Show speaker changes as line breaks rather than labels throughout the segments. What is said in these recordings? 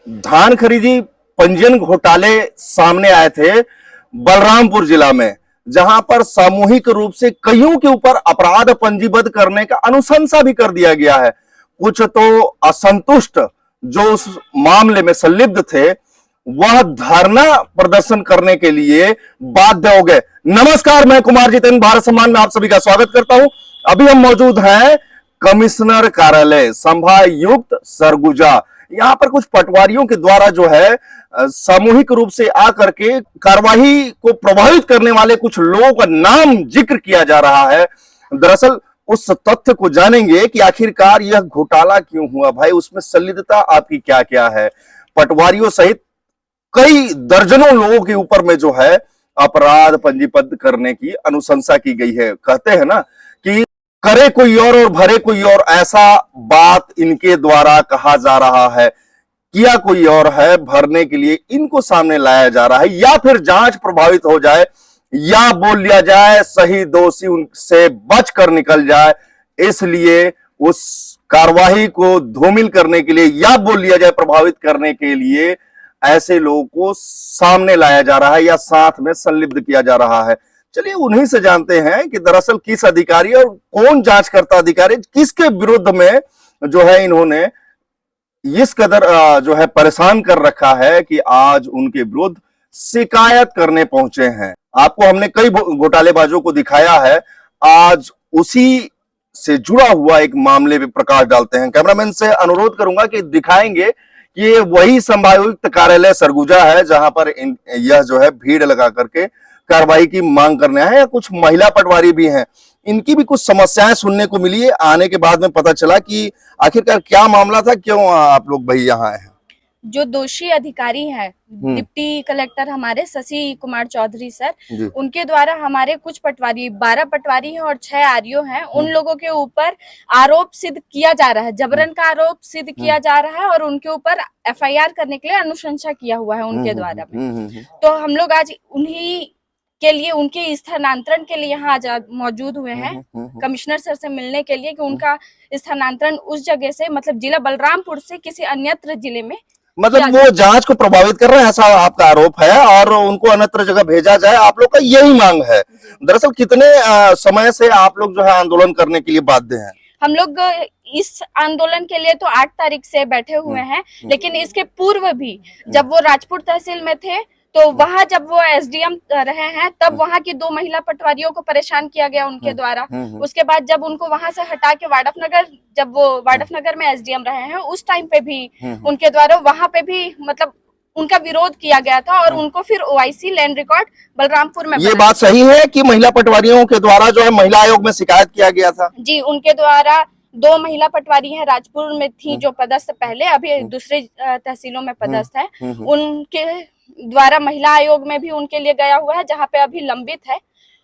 धान खरीदी पंजीयन घोटाले सामने आए थे बलरामपुर जिला में, जहां पर सामूहिक रूप से कईयों के ऊपर अपराध पंजीबद्ध करने का अनुशंसा भी कर दिया गया है। कुछ तो असंतुष्ट जो उस मामले में संलिप्त थे वह धरना प्रदर्शन करने के लिए बाध्य हो गए। नमस्कार, मैं कुमार जितेंद्र भारत सम्मान में आप सभी का स्वागत करता हूं। अभी हम मौजूद हैं कमिश्नर कार्यालय संभागायुक्त सरगुजा। यहां पर कुछ पटवारियों के द्वारा जो है सामूहिक रूप से आकर के कार्यवाही को प्रभावित करने वाले कुछ लोगों का नाम जिक्र किया जा रहा है। दरअसल उस तथ्य को जानेंगे कि आखिरकार यह घोटाला क्यों हुआ, भाई उसमें संलिप्तता आपकी क्या क्या है। पटवारियों सहित कई दर्जनों लोगों के ऊपर में जो है अपराध पंजीबद्ध करने की अनुशंसा की गई है। कहते हैं ना कि करे कोई और भरे कोई और, ऐसा बात इनके द्वारा कहा जा रहा है। किया कोई और है, भरने के लिए इनको सामने लाया जा रहा है, या फिर जांच प्रभावित हो जाए, या बोल लिया जाए सही दोषी उनसे बचकर निकल जाए, इसलिए उस कार्यवाही को धूमिल करने के लिए, या बोल लिया जाए प्रभावित करने के लिए ऐसे लोगों को सामने लाया जा रहा है या साथ में संलिप्त किया जा रहा है। चलिए उन्हीं से जानते हैं कि दरअसल किस अधिकारी और कौन जांचकर्ता अधिकारी किसके विरुद्ध में जो है इन्होंने इस कदर जो है परेशान कर रखा है कि आज उनके विरुद्ध शिकायत करने पहुंचे हैं। आपको हमने कई घोटालेबाजों को दिखाया है, आज उसी से जुड़ा हुआ एक मामले पे प्रकाश डालते हैं। कैमरामैन से अनुरोध करूंगा कि दिखाएंगे कि ये वही संभागायुक्त कार्यालय सरगुजा है जहां पर यह जो है भीड़ लगा करके कार्रवाई की मांग करने आए हैं। कुछ महिला पटवारी भी हैं, इनकी भी कुछ समस्याएं सुनने को मिली है। आने के बाद में पता चला कि आखिरकार क्या मामला था, क्यों आप लोग भाई यहाँ आए हैं।
जो दोषी अधिकारी हैं डिप्टी कलेक्टर हमारे शशि कुमार चौधरी सर, उनके द्वारा हमारे कुछ पटवारी 12 पटवारी हैं और 6 आरओ हैं, उन लोगों के ऊपर आरोप सिद्ध किया जा रहा है, जबरन का आरोप सिद्ध किया जा रहा है और उनके ऊपर एफआईआर करने के लिए अनुशंसा किया हुआ है उनके द्वारा में। तो हम लोग आज उन्हीं के लिए उनके स्थानांतरण के लिए यहाँ आज मौजूद हुए हैं कमिश्नर सर से मिलने के लिए कि उनका स्थानांतरण उस जगह से, मतलब जिला बलरामपुर से किसी अन्यत्र जिले में,
मतलब वो जांच को प्रभावित कर रहे हैं ऐसा आपका आरोप है और उनको अन्यत्र जगह भेजा जाए, आप लोग का यही मांग है। दरअसल कितने समय से आप लोग जो है आंदोलन करने के लिए बाध्य हैं?
हम लोग इस आंदोलन के लिए तो 8 तारीख से बैठे हुए हैं, लेकिन इसके पूर्व भी जब वो राजपुर तहसील में थे तो वहाँ जब वो एसडीएम रहे हैं तब वहाँ की 2 महिला पटवारियों को परेशान किया गया उनके द्वारा। उसके बाद जब उनको वहाँ से हटा के वाडफनगर, जब वो वाडफनगर में एसडीएम रहे हैं उस टाइम पे भी उनके द्वारा वहाँ पे भी मतलब उनका विरोध किया गया था और उनको फिर ओआईसी लैंड रिकॉर्ड बलरामपुर में।
ये बात सही है कि महिला पटवारियों के द्वारा जो है महिला आयोग में शिकायत किया गया था?
जी, उनके द्वारा 2 महिला पटवारी हैं, राजपुर में थी जो पदस्थ पहले, अभी दूसरे तहसीलों में पदस्थ है, उनके द्वारा महिला आयोग में भी उनके लिए गया हुआ है जहाँ पे अभी लंबित है।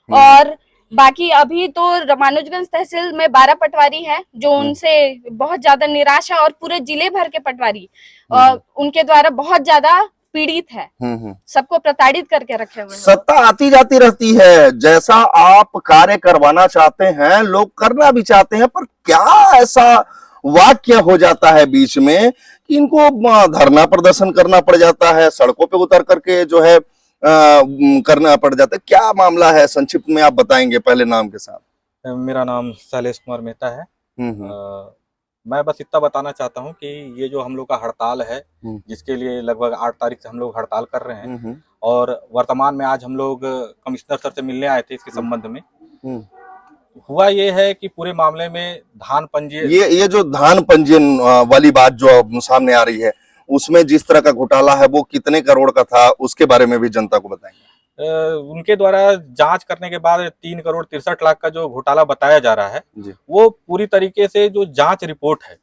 और बाकी अभी तो रामानुजगंज तहसील में 12 पटवारी हैं जो उनसे बहुत ज्यादा निराश है और पूरे जिले भर के पटवारी उनके द्वारा बहुत ज्यादा पीड़ित है, सबको प्रताड़ित करके रखे हुए हैं।
सत्ता आती जाती रहती है, जैसा आप कार्य करवाना चाहते हैं लोग करना भी चाहते हैं, पर क्या ऐसा वाक्य हो जाता है बीच में कि इनको धरना प्रदर्शन करना पड़ जाता है, सड़कों पे उतर करके जो है करना पड़ जाता है। क्या मामला है, संक्षिप्त में आप बताएंगे पहले नाम के साथ?
मेरा नाम शैलेश कुमार मेहता है। मैं बस इतना बताना चाहता हूं कि ये जो हम लोग का हड़ताल है जिसके लिए लगभग 8 तारीख से हम लोग हड़ताल कर रहे हैं और वर्तमान में आज हम लोग कमिश्नर सर से मिलने आए थे इसके संबंध में। हुआ ये है कि पूरे मामले में धान पंजीयन,
ये जो धान पंजीयन वाली बात जो सामने आ रही है उसमें जिस तरह का घोटाला है वो कितने करोड़ का था, उसके बारे में भी जनता को बताएंगे।
उनके द्वारा जांच करने के बाद 3 करोड़ 63 लाख का जो घोटाला बताया जा रहा है वो पूरी तरीके से जो जांच रिपोर्ट है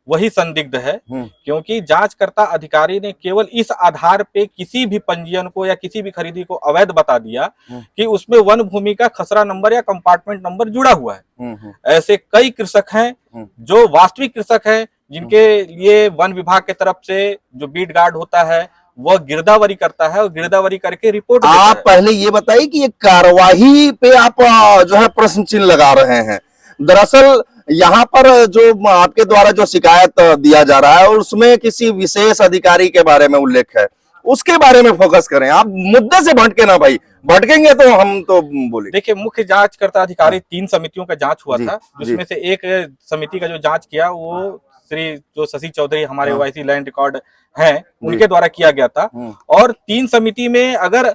वही संदिग्ध है, क्योंकि जांचकर्ता अधिकारी ने केवल इस आधार पे किसी भी पंजीयन को या किसी भी खरीदी को अवैध बता दिया कि उसमें वन भूमि का खसरा नंबर या कंपार्टमेंट नंबर जुड़ा हुआ है। ऐसे कई कृषक हैं जो वास्तविक कृषक हैं जिनके लिए वन विभाग के तरफ से जो बीट गार्ड होता है वह गिरदावरी करता है और गिरदावरी करके रिपोर्ट देता है।
आप पहले ये बताइए कि ये कार्यवाही पे आप जो है प्रश्न चिन्ह लगा रहे हैं। दरअसल यहाँ पर जो आपके द्वारा जो शिकायत दिया जा रहा है उसमें किसी विशेष अधिकारी के बारे में उल्लेख है, उसके बारे में फोकस करें, आप मुद्दे से भटके ना भाई, भटकेंगे तो हम तो बोले।
देखिए, मुख्य जांचकर्ता अधिकारी 3 समितियों का जांच हुआ
जी,
था, जिसमें से एक समिति का जो जांच किया वो श्री जो शशि चौधरी हमारे ओआईसी लैंड रिकॉर्ड हैं उनके द्वारा किया गया था। और 3 समिति में अगर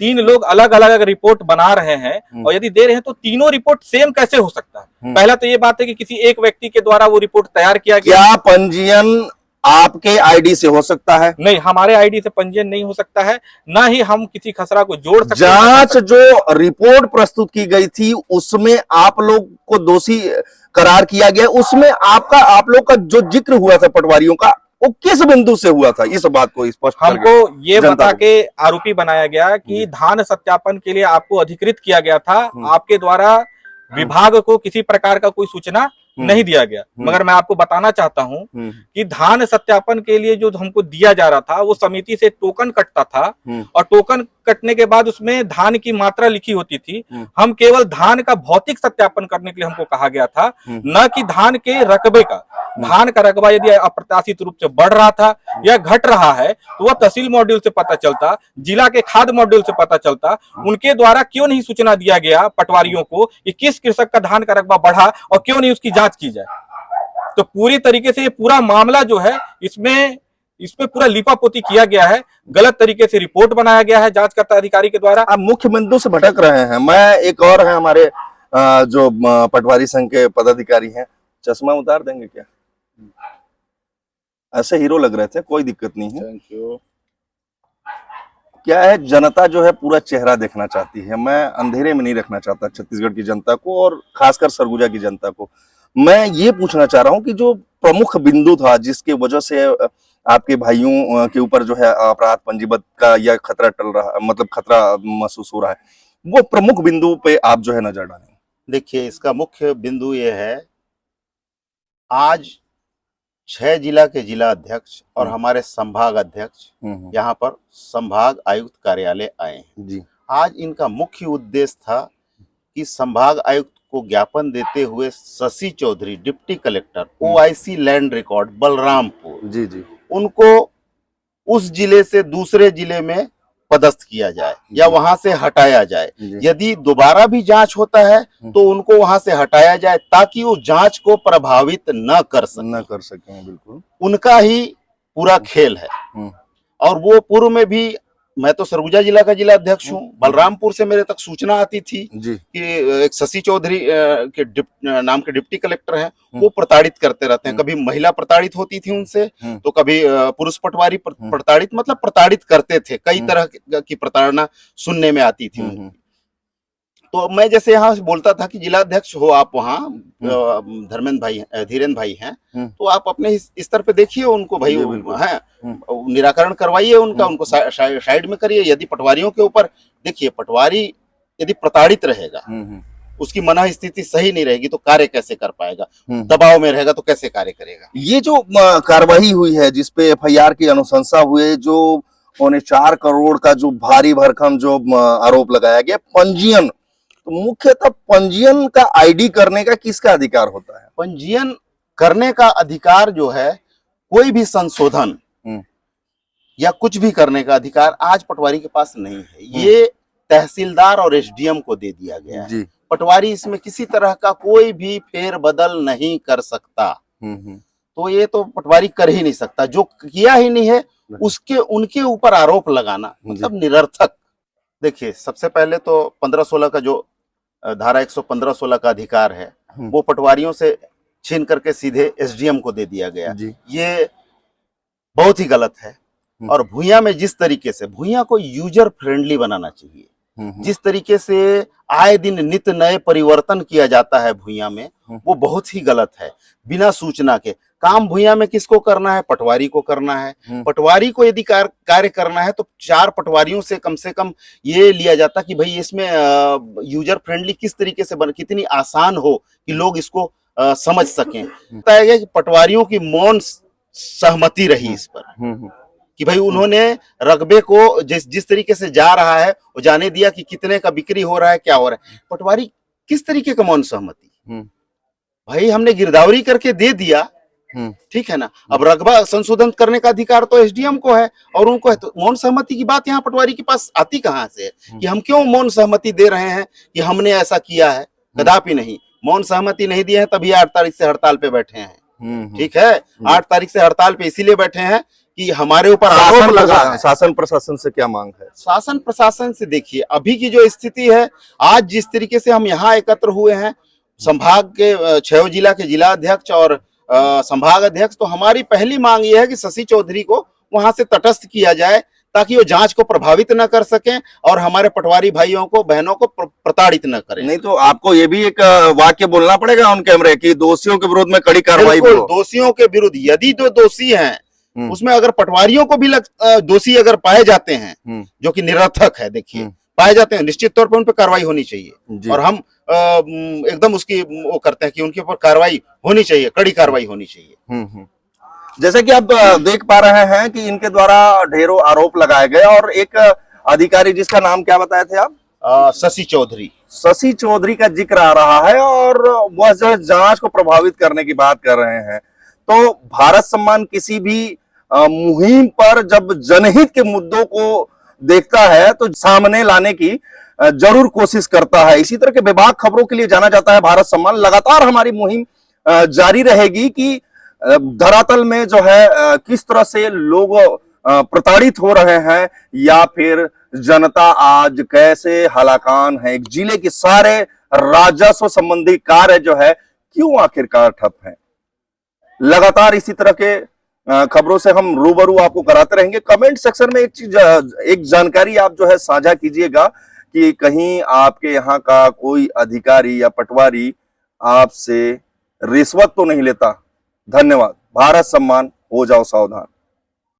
3 लोग अलग अलग रिपोर्ट बना रहे हैं और यदि दे रहे हैं तो तीनों रिपोर्ट सेम कैसे हो सकता है? पहला तो ये बात है कि किसी एक व्यक्ति के द्वारा वो रिपोर्ट तैयार किया गया।
क्या पंजीयन आपके आईडी से हो सकता है?
नहीं, हमारे आईडी से पंजीयन नहीं हो सकता है, ना ही हम किसी खसरा को जोड़ सकते हैं।
जांच जो रिपोर्ट प्रस्तुत की गई थी उसमें आप लोग को दोषी करार किया गया, उसमें आप लोग का जो जिक्र हुआ था पटवारियों का, वो किस बिंदु से हुआ था? इस बात को स्पष्ट
हमको ये बता के आरोपी बनाया गया कि धान सत्यापन के लिए आपको अधिकृत किया गया था, आपके द्वारा विभाग को किसी प्रकार का कोई सूचना नहीं दिया गया। मगर मैं आपको बताना चाहता हूं कि धान सत्यापन के लिए जो हमको दिया जा रहा था वो समिति से टोकन कटता था और टोकन कटने के बाद उसमें धान की मात्रा लिखी होती थी। हम केवल धान का भौतिक सत्यापन करने के लिए हमको कहा गया था, न कि धान के रकबे का। धान का रकबा यदि अप्रत्याशित रूप से बढ़ रहा था या घट रहा है तो वह तहसील मॉड्यूल से पता चलता, जिला के खाद्य मॉड्यूल से पता चलता। उनके द्वारा क्यों नहीं सूचना दिया गया पटवारियों को कि किस कृषक का धान का रकबा बढ़ा और क्यों नहीं उसकी जांच की जाए? तो पूरी तरीके से ये पूरा मामला जो है इसमें पूरा लिपापोती किया गया है, गलत तरीके से रिपोर्ट बनाया गया है जांचकर्ता अधिकारी के द्वारा।
आप मुख्य बिंदु से भटक रहे हैं। मैं एक और है हमारे जो पटवारी संघ के पदाधिकारी हैं, चश्मा उतार देंगे क्या? ऐसे हीरो लग रहे थे, कोई दिक्कत नहीं है।
Thank you.
क्या है, जनता जो है पूरा चेहरा देखना चाहती है। मैं अंधेरे में नहीं रखना चाहता छत्तीसगढ़ की जनता को और खासकर सरगुजा की जनता को। मैं ये पूछना चाह रहा हूं कि जो प्रमुख बिंदु था जिसकी वजह से आपके भाइयों के ऊपर जो है अपराध पंजीबद्ध का या खतरा टल रहा, मतलब खतरा महसूस हो रहा है, वो प्रमुख बिंदु पे आप जो है नजर डालें।
देखिए, इसका मुख्य बिंदु ये है, आज 6 जिला के जिला अध्यक्ष और हमारे संभाग अध्यक्ष यहाँ पर संभाग आयुक्त कार्यालय आए हैं
जी।
आज इनका मुख्य उद्देश्य था कि संभाग आयुक्त को ज्ञापन देते हुए Shashi Chaudhary deputy collector OIC land record Balrampur
जी जी
उनको उस जिले से दूसरे जिले में पदस्थ किया जाए या वहां से हटाया जाए। यदि दोबारा भी जांच होता है तो उनको वहां से हटाया जाए ताकि वो जांच को प्रभावित न कर सके।
बिल्कुल
उनका ही पूरा खेल है। और वो पूर्व में भी, मैं तो सरगुजा जिला का जिला अध्यक्ष हूँ, बलरामपुर से मेरे तक सूचना आती थी कि एक शशि चौधरी के नाम के डिप्टी कलेक्टर हैं, वो प्रताड़ित करते रहते हैं। कभी महिला प्रताड़ित होती थी उनसे, तो कभी पुरुष पटवारी प्रताड़ित, मतलब प्रताड़ित करते थे। कई तरह की प्रताड़ना सुनने में आती थी उनकी। तो मैं जैसे यहाँ बोलता था कि जिला अध्यक्ष हो आप, वहाँ धर्मेंद्र भाई, धीरेन्द्र भाई हैं, तो आप अपने स्तर पे देखिए उनको भाई हैं, निराकरण करवाइए उनको साइड में करिए। यदि पटवारियों के ऊपर, देखिए पटवारी यदि प्रताड़ित रहेगा, उसकी मन स्थिति सही नहीं रहेगी तो कार्य कैसे कर पाएगा? दबाव में रहेगा तो कैसे कार्य करेगा?
ये जो कार्रवाई हुई है जिसपे एफआईआर की अनुशंसा हुए, जो 4.25 करोड़ का जो भारी भरकम जो आरोप लगाया गया, पंजीयन, तो मुख्यतः पंजीयन का आईडी करने का किसका अधिकार होता है?
पंजीयन करने का अधिकार जो है, कोई भी संशोधन या कुछ भी करने का अधिकार आज पटवारी के पास नहीं है। ये तहसीलदार और एसडीएम को दे दिया गया है। पटवारी इसमें किसी तरह का कोई भी फेर बदल नहीं कर सकता। तो ये तो पटवारी कर ही नहीं सकता, जो किया ही नहीं है उसके उनके ऊपर आरोप लगाना मतलब निरर्थक। देखिए, सबसे पहले तो 15-16 का जो धारा 115-16 का अधिकार है वो पटवारियों से छीन करके सीधे एसडीएम को दे दिया गया। ये बहुत ही गलत है। और भूया में जिस तरीके से, भूया को यूजर फ्रेंडली बनाना चाहिए। जिस तरीके से आए दिन नित नए परिवर्तन किया जाता है भूया में, वो बहुत ही गलत है। बिना सूचना के काम भूया में किसको करना है? पटवारी को करना है। पटवारी को यदि कार्य करना है तो 4 पटवारियों से कम ये लिया जाता कि भाई इसमें यूजर फ्रेंडली किस तरीके से कितनी आसान हो कि लोग इसको समझ सकें। बताया गया कि पटवारियों की मौन सहमति रही इस पर कि भाई उन्होंने रकबे को जिस तरीके से जा रहा है वो जाने दिया कि कितने का बिक्री हो रहा है, क्या हो रहा है। पटवारी किस तरीके का मौन सहमति? भाई हमने गिरदावरी करके दे दिया, ठीक है ना। अब रकबा संशोधन करने का अधिकार तो एसडीएम को है और उनको है, तो मौन सहमति की बात यहाँ पटवारी के पास आती कहाँ से है कि हम क्यों मौन सहमति दे रहे हैं कि हमने ऐसा किया है? कदापि नहीं, मौन सहमति नहीं दिए हैं, तभी 8 तारीख से हड़ताल पे बैठे हैं। ठीक है, 8 तारीख से हड़ताल पे इसीलिए बैठे हैं कि हमारे ऊपर आरोप लगा है।
शासन प्रशासन से क्या मांग है?
शासन प्रशासन से देखिए अभी की जो स्थिति है, आज जिस तरीके से हम यहाँ एकत्र हुए हैं, संभाग के 6 जिला के जिला अध्यक्ष और संभाग अध्यक्ष, तो हमारी पहली मांग यह है कि शशि चौधरी को वहां से तटस्थ किया जाए ताकि वो जांच को प्रभावित न कर सकें और हमारे पटवारी भाइयों को बहनों को प्रताड़ित न करें।
नहीं तो आपको ये भी एक वाक्य बोलना पड़ेगा ऑन कैमरे कि दोषियों के विरुद्ध में कड़ी कार्रवाई।
दोषियों के विरुद्ध यदि जो दोषी हैं उसमें अगर पटवारियों को भी दोषी अगर पाए जाते हैं, जो कि निरर्थक है, देखिए पाए जाते हैं, निश्चित तौर पर उन पर कार्रवाई होनी चाहिए और हम एकदम उसकी वो करते हैं कि उनके ऊपर कार्रवाई होनी चाहिए, कड़ी कार्रवाई होनी चाहिए।
जैसे कि आप देख पा रहे हैं कि इनके द्वारा ढेरों आरोप लगाए गए और एक अधिकारी जिसका नाम क्या बताए थे आप?
शशि चौधरी।
शशि चौधरी का जिक्र आ रहा है और वह जो है जांच को प्रभावित करने की बात कर रहे हैं। तो भारत सम्मान किसी भी मुहिम पर जब जनहित के मुद्दों को देखता है तो सामने लाने की जरूर कोशिश करता है। इसी तरह के बेबाक खबरों के लिए जाना जाता है भारत सम्मान। लगातार हमारी मुहिम जारी रहेगी कि धरातल में जो है किस तरह से लोग प्रताड़ित हो रहे हैं या फिर जनता आज कैसे हलाकान है। एक जिले के सारे राजस्व संबंधी कार्य जो है क्यों आखिरकार ठप है। लगातार इसी तरह के खबरों से हम रूबरू आपको कराते रहेंगे। कमेंट सेक्शन में एक जानकारी आप जो है साझा कीजिएगा कि कहीं आपके यहाँ का कोई अधिकारी या पटवारी आपसे रिश्वत तो नहीं लेता। धन्यवाद। भारत सम्मान, हो जाओ सावधान।